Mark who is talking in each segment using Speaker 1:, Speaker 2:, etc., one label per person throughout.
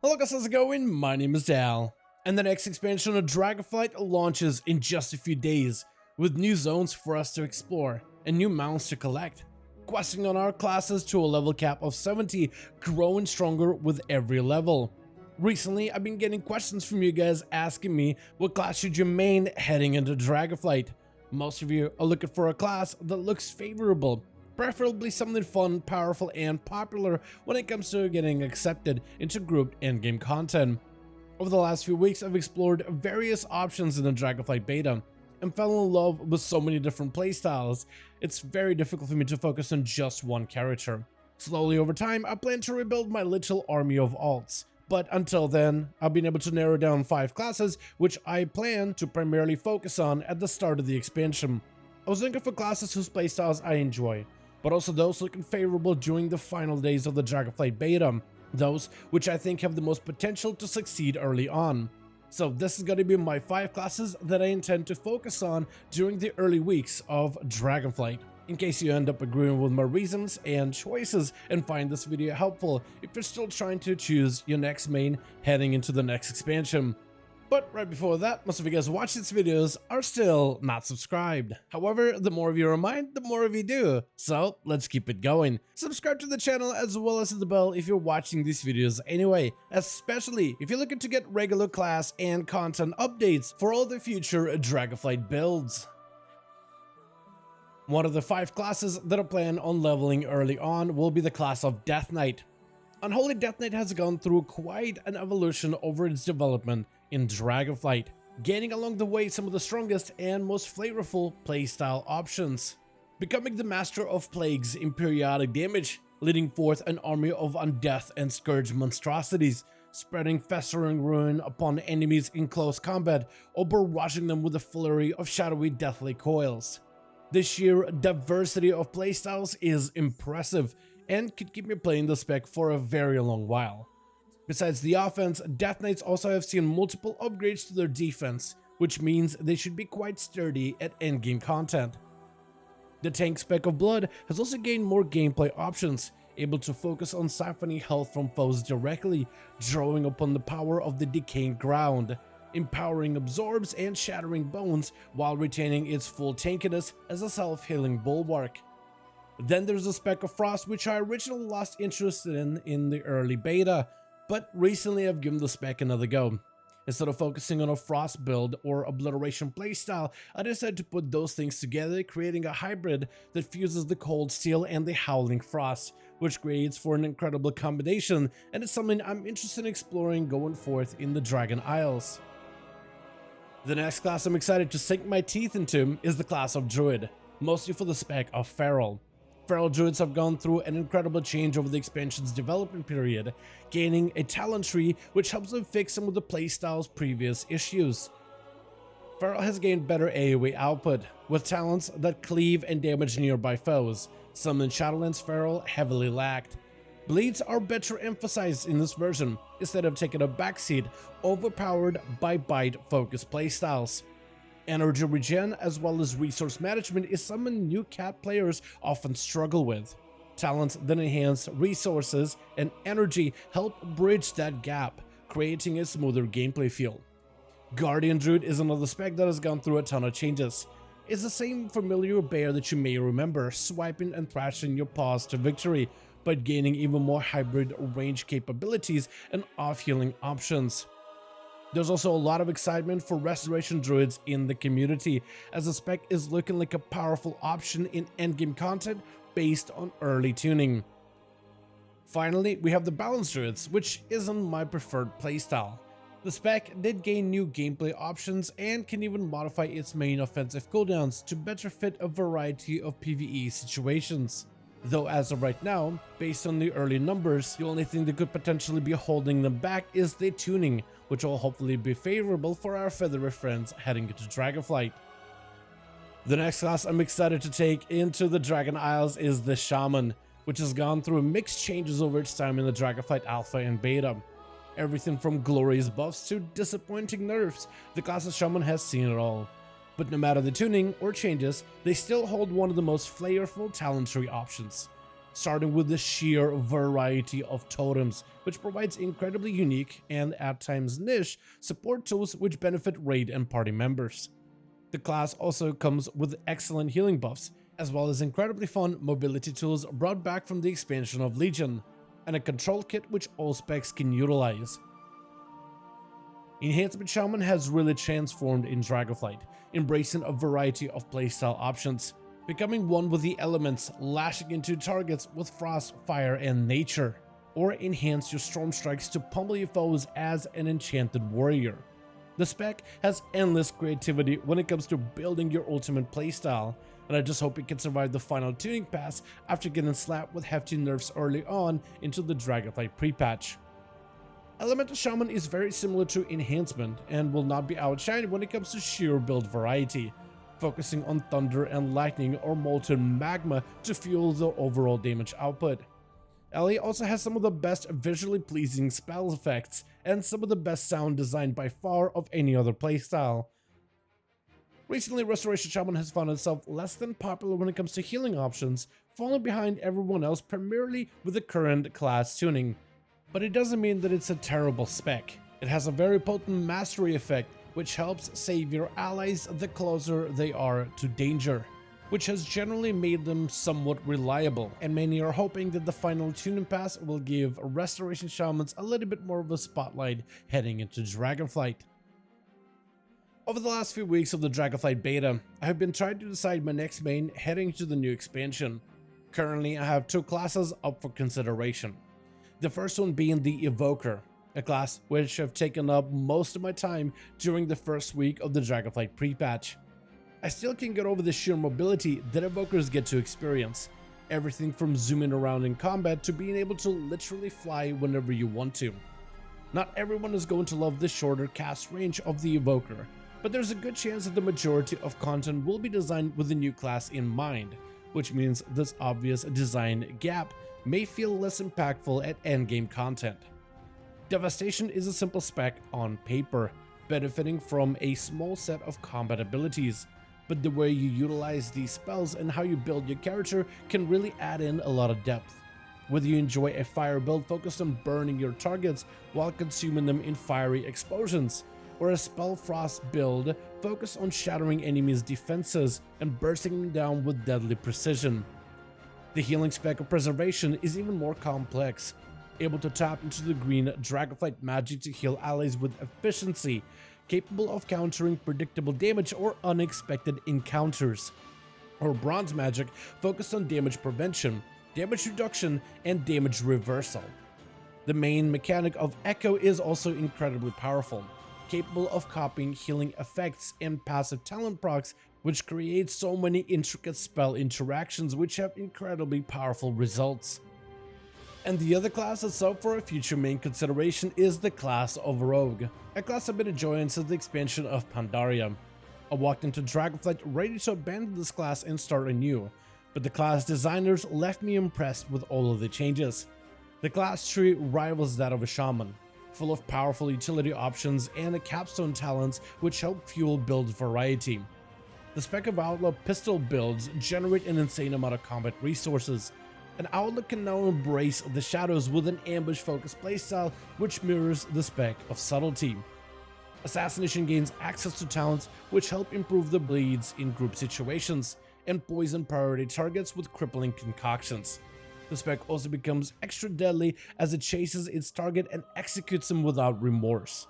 Speaker 1: Hello guys, how's it going? My name is Dal, and the next expansion of Dragonflight launches in just a few days, with new zones for us to explore and new mounts to collect. Questing on our classes to a level cap of 70, growing stronger with every level. Recently, I've been getting questions from you guys asking me what class should you main heading into Dragonflight. Most of you are looking for a class that looks favorable, preferably something fun, powerful, and popular when it comes to getting accepted into grouped endgame content. Over the last few weeks, I've explored various options in the Dragonflight beta and fell in love with so many different playstyles. It's very difficult for me to focus on just one character. Slowly over time, I plan to rebuild my little army of alts. But until then, I've been able to narrow down 5 classes, which I plan to primarily focus on at the start of the expansion. I was looking for classes whose playstyles I enjoy, but also those looking favorable during the final days of the Dragonflight beta, those which I think have the most potential to succeed early on. So this is going to be my 5 classes that I intend to focus on during the early weeks of Dragonflight. In case you end up agreeing with my reasons and choices and find this video helpful if you're still trying to choose your next main heading into the next expansion. But right before that, most of you guys watch these videos are still not subscribed. However, the more of you remind, the more of you do. So let's keep it going. Subscribe to the channel as well as hit the bell if you're watching these videos anyway, especially if you're looking to get regular class and content updates for all the future Dragonflight builds. One of the 5 classes that I plan on leveling early on will be the class of Death Knight. Unholy Death Knight has gone through quite an evolution over its development in Dragonflight, gaining along the way some of the strongest and most flavorful playstyle options. Becoming the master of plagues in periodic damage, leading forth an army of undeath and scourge monstrosities, spreading festering ruin upon enemies in close combat or barraging them with a flurry of shadowy deathly coils. The sheer diversity of playstyles is impressive and could keep me playing the spec for a very long while. Besides the offense, Death Knights also have seen multiple upgrades to their defense, which means they should be quite sturdy at endgame content. The tank spec of Blood has also gained more gameplay options, able to focus on siphoning health from foes directly, drawing upon the power of the decaying ground, empowering absorbs and shattering bones while retaining its full tankiness as a self-healing bulwark. Then there's the spec of Frost, which I originally lost interest in the early beta, but recently I've given the spec another go. Instead of focusing on a Frost build or Obliteration playstyle, I decided to put those things together, creating a hybrid that fuses the Cold Steel and the Howling Frost, which creates for an incredible combination, and it's something I'm interested in exploring going forth in the Dragon Isles. The next class I'm excited to sink my teeth into is the class of Druid, mostly for the spec of Feral. Feral Druids have gone through an incredible change over the expansion's development period, gaining a talent tree which helps them fix some of the playstyle's previous issues. Feral has gained better AoE output, with talents that cleave and damage nearby foes, some in Shadowlands Feral heavily lacked. Bleeds are better emphasized in this version, instead of taking a backseat, overpowered by bite-focused playstyles. Energy regen as well as resource management is something new cat players often struggle with. Talents that enhance resources and energy help bridge that gap, creating a smoother gameplay feel. Guardian Druid is another spec that has gone through a ton of changes. It's the same familiar bear that you may remember, swiping and thrashing your paws to victory, but gaining even more hybrid range capabilities and off-healing options. There's also a lot of excitement for Restoration Druids in the community, as the spec is looking like a powerful option in endgame content based on early tuning. Finally, we have the Balance Druids, which isn't my preferred playstyle. The spec did gain new gameplay options and can even modify its main offensive cooldowns to better fit a variety of PvE situations. Though as of right now, based on the early numbers, the only thing that could potentially be holding them back is the tuning, which will hopefully be favorable for our feathery friends heading into Dragonflight. The next class I'm excited to take into the Dragon Isles is the Shaman, which has gone through mixed changes over its time in the Dragonflight Alpha and Beta. Everything from glorious buffs to disappointing nerfs, the class of Shaman has seen it all. But no matter the tuning or changes, they still hold one of the most flavorful talent tree options. starting with the sheer variety of totems, which provides incredibly unique and at times niche support tools which benefit raid and party members. The class also comes with excellent healing buffs, as well as incredibly fun mobility tools brought back from the expansion of Legion, and a control kit which all specs can utilize. Enhancement Shaman has really transformed in Dragonflight, embracing a variety of playstyle options, becoming one with the elements, lashing into targets with frost, fire, and nature, or enhance your storm strikes to pummel your foes as an enchanted warrior. The spec has endless creativity when it comes to building your ultimate playstyle, and I just hope it can survive the final tuning pass after getting slapped with hefty nerfs early on into the Dragonflight pre-patch. Elemental Shaman is very similar to Enhancement and will not be outshined when it comes to sheer build variety, focusing on Thunder and Lightning or Molten Magma to fuel the overall damage output. Ellie also has some of the best visually pleasing spell effects and some of the best sound design by far of any other playstyle. Recently, Restoration Shaman has found itself less than popular when it comes to healing options, falling behind everyone else primarily with the current class tuning. But it doesn't mean that it's a terrible spec. It has a very potent mastery effect which helps save your allies the closer they are to danger, which has generally made them somewhat reliable, and many are hoping that the final tuning pass will give Restoration Shamans a little bit more of a spotlight heading into Dragonflight. Over the last few weeks of the Dragonflight beta, I have been trying to decide my next main heading to the new expansion. Currently, I have two classes up for consideration. The first one being the Evoker, a class which have taken up most of my time during the first week of the Dragonflight pre-patch. I still can't get over the sheer mobility that Evokers get to experience, everything from zooming around in combat to being able to literally fly whenever you want to. Not everyone is going to love the shorter cast range of the Evoker, but there's a good chance that the majority of content will be designed with the new class in mind, which means this obvious design gap may feel less impactful at endgame content. Devastation is a simple spec on paper, benefiting from a small set of combat abilities, but the way you utilize these spells and how you build your character can really add in a lot of depth. Whether you enjoy a fire build focused on burning your targets while consuming them in fiery explosions, or a spell frost build focused on shattering enemies' defenses and bursting them down with deadly precision. The healing spec of Preservation is even more complex, able to tap into the green Dragonflight magic to heal allies with efficiency, capable of countering predictable damage or unexpected encounters. Or Bronze magic focused on damage prevention, damage reduction, and damage reversal. The main mechanic of Echo is also incredibly powerful, capable of copying healing effects and passive talent procs, which creates so many intricate spell interactions which have incredibly powerful results. And the other class that's up for a future main consideration is the class of Rogue, a class I've been enjoying since the expansion of Pandaria. I walked into Dragonflight ready to abandon this class and start anew, but the class designers left me impressed with all of the changes. The class tree rivals that of a shaman, full of powerful utility options and capstone talents which help fuel build variety. The spec of Outlaw pistol builds generate an insane amount of combat resources, and Outlaw can now embrace the shadows with an ambush-focused playstyle which mirrors the spec of Subtlety. Assassination gains access to talents which help improve the bleeds in group situations, and poison priority targets with crippling concoctions. The spec also becomes extra deadly as it chases its target and executes them without remorse.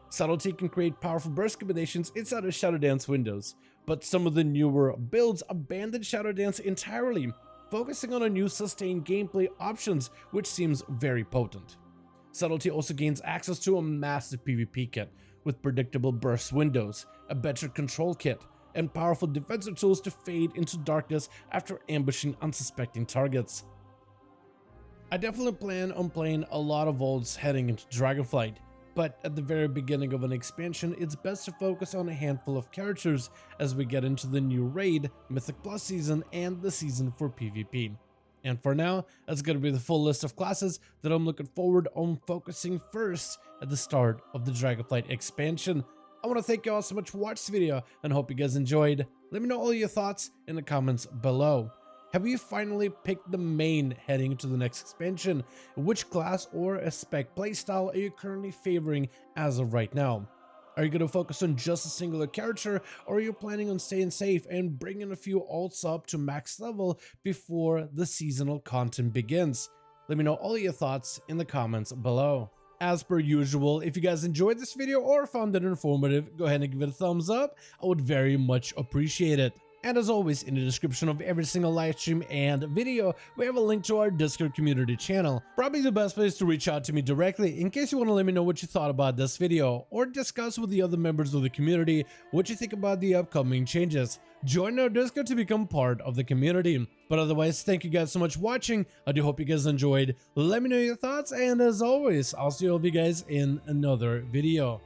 Speaker 1: Subtlety can create powerful burst combinations inside of Shadow Dance windows, but some of the newer builds abandon Shadow Dance entirely, focusing on a new sustained gameplay options which seems very potent. Subtlety also gains access to a massive PvP kit with predictable burst windows, a better control kit, and powerful defensive tools to fade into darkness after ambushing unsuspecting targets. I definitely plan on playing a lot of Volts heading into Dragonflight, but at the very beginning of an expansion, it's best to focus on a handful of characters as we get into the new raid, Mythic Plus season, and the season for PvP. And for now, that's going to be the full list of classes that I'm looking forward on focusing first at the start of the Dragonflight expansion. I want to thank you all so much for watching this video and hope you guys enjoyed. Let me know all your thoughts in the comments below. Have you finally picked the main heading to the next expansion? Which class or a spec playstyle are you currently favoring as of right now? Are you going to focus on just a singular character, or are you planning on staying safe and bringing a few alts up to max level before the seasonal content begins? Let me know all your thoughts in the comments below. As per usual, if you guys enjoyed this video or found it informative, go ahead and give it a thumbs up. I would very much appreciate it. And as always, in the description of every single live stream and video, we have a link to our Discord community channel. Probably the best place to reach out to me directly in case you want to let me know what you thought about this video, or discuss with the other members of the community what you think about the upcoming changes. Join our Discord to become part of the community. But otherwise, thank you guys so much for watching. I do hope you guys enjoyed. Let me know your thoughts, and as always, I'll see all of you guys in another video.